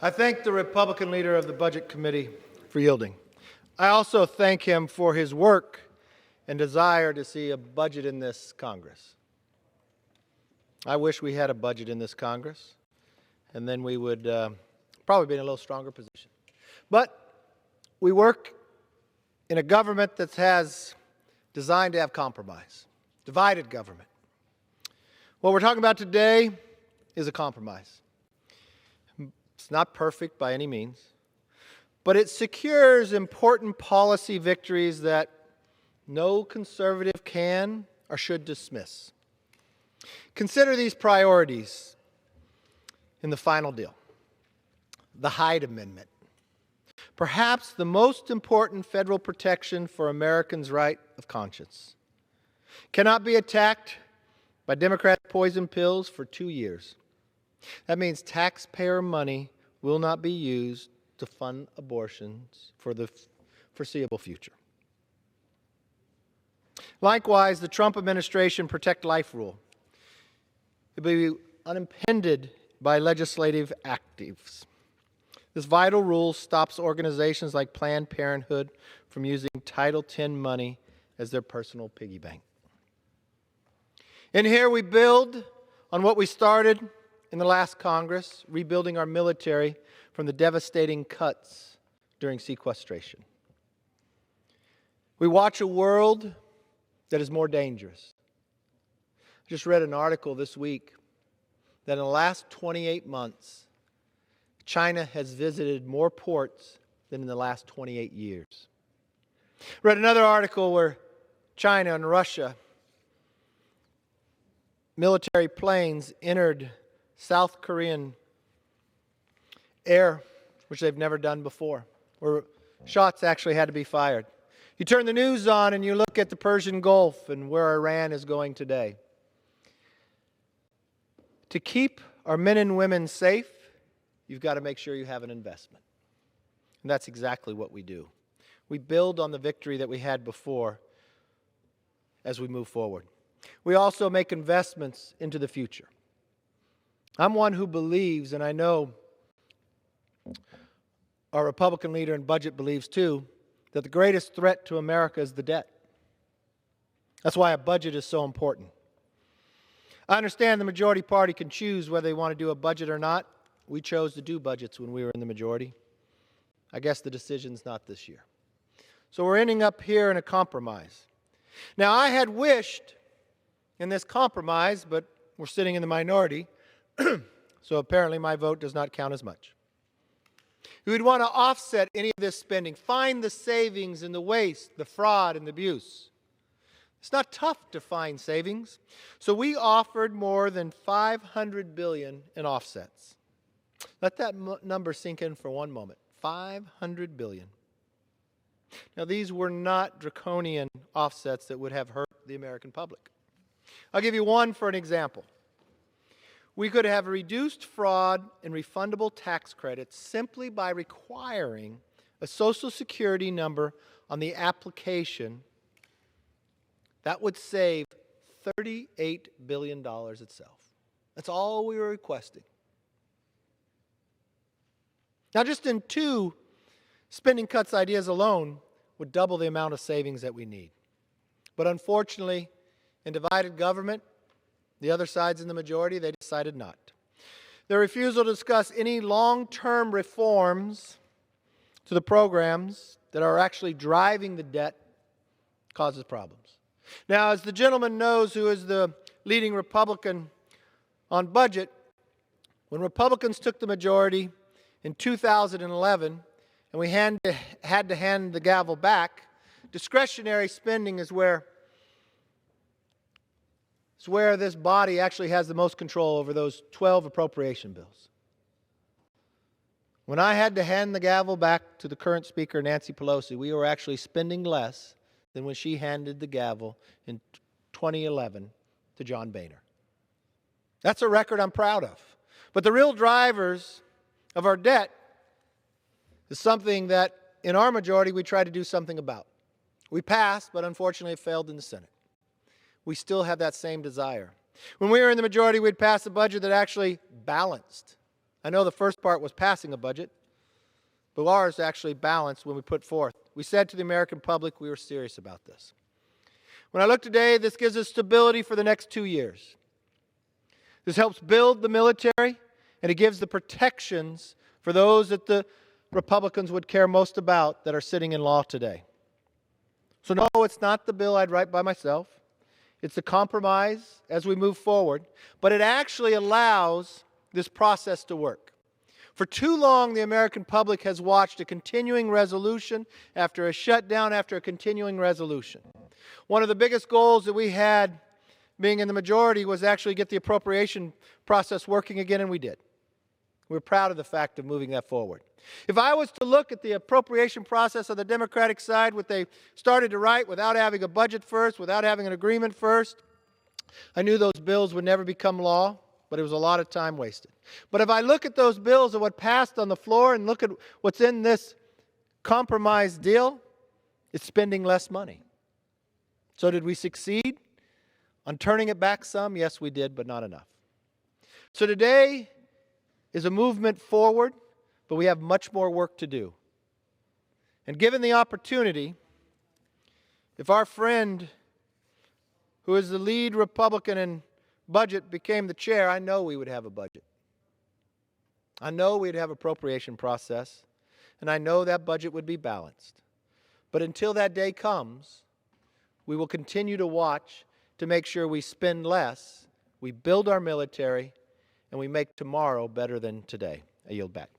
I thank the Republican leader of the Budget Committee for yielding. I also thank him for his work and desire to see a budget in this Congress. I wish we had a budget in this Congress, and then we would probably be in a little stronger position. But we work in a government that has designed to have compromise, divided government. What we're talking about today is a compromise. It's not perfect by any means, but it secures important policy victories that no conservative can or should dismiss. Consider these priorities in the final deal. The Hyde Amendment, perhaps the most important federal protection for Americans' right of conscience, cannot be attacked by Democratic poison pills for 2 years. That means taxpayer money will not be used to fund abortions for the foreseeable future. Likewise, the Trump administration Protect Life rule will be unimpeded by legislative actives. This vital rule stops organizations like Planned Parenthood from using Title X money as their personal piggy bank. In here, we build on what we started in the last Congress, rebuilding our military from the devastating cuts during sequestration. We watch a world that is more dangerous. I just read an article this week that in the last 28 months, China has visited more ports than in the last 28 years. Read another article where China and Russia military planes entered South Korean air, which they've never done before, where shots actually had to be fired. You turn the news on and you look at the Persian Gulf and where Iran is going today. To keep our men and women safe, you've got to make sure you have an investment. And that's exactly what we do. We build on the victory that we had before as we move forward. We also make investments into the future. I'm one who believes, and I know our Republican leader in budget believes too, that the greatest threat to America is the debt. That's why a budget is so important. I understand the majority party can choose whether they want to do a budget or not. We chose to do budgets when we were in the majority. I guess the decision's not this year. So we're ending up here in a compromise. Now, I had wished in this compromise, but we're sitting in the minority, so apparently my vote does not count as much. We would want to offset any of this spending, find the savings in the waste, the fraud, and the abuse. It's not tough to find savings, so we offered more than $500 billion in offsets. Let that number sink in for one moment. $500 billion. Now, these were not draconian offsets that would have hurt the American public. I'll give you one for an example. We could have reduced fraud and refundable tax credits simply by requiring a Social Security number on the application. That would save $38 billion itself. That's all we were requesting. Now, just in 2 spending cuts ideas alone would double the amount of savings that we need. But unfortunately, in divided government, the other side's in the majority, they decided not. Their refusal to discuss any long-term reforms to the programs that are actually driving the debt causes problems. Now, as the gentleman knows who is the leading Republican on budget, when Republicans took the majority in 2011 and we had to hand the gavel back, discretionary spending is where this body actually has the most control over those 12 appropriation bills. When I had to hand the gavel back to the current Speaker, Nancy Pelosi, we were actually spending less than when she handed the gavel in 2011 to John Boehner. That's a record I'm proud of. But the real drivers of our debt is something that in our majority we tried to do something about. We passed, but unfortunately it failed in the Senate. We still have that same desire. When we were in the majority, we'd pass a budget that actually balanced I know the first part was passing a budget, but ours actually balanced when we put forth. We said to the American public we were serious about this. When I look today, this gives us stability for the next 2 years. This helps build the military, and it gives the protections for those that the Republicans would care most about that are sitting in law today. So no, it's not the bill I'd write by myself. It's a compromise as we move forward, but it actually allows this process to work. For too long, the American public has watched a continuing resolution after a shutdown after a continuing resolution. One of the biggest goals that we had being in the majority was actually get the appropriation process working again, and we did. We're proud of the fact of moving that forward. If I was to look at the appropriation process on the Democratic side, what they started to write without having a budget first, without having an agreement first, I knew those bills would never become law, but it was a lot of time wasted. But if I look at those bills and what passed on the floor and look at what's in this compromise deal, it's spending less money. So did we succeed on turning it back some? Yes, we did, but not enough. So today is a movement forward, but we have much more work to do. And given the opportunity, if our friend who is the lead Republican in budget became the chair, I know we would have a budget. I know we'd have appropriation process, and I know that budget would be balanced. But until that day comes, we will continue to watch to make sure we spend less, we build our military, and we make tomorrow better than today. I yield back.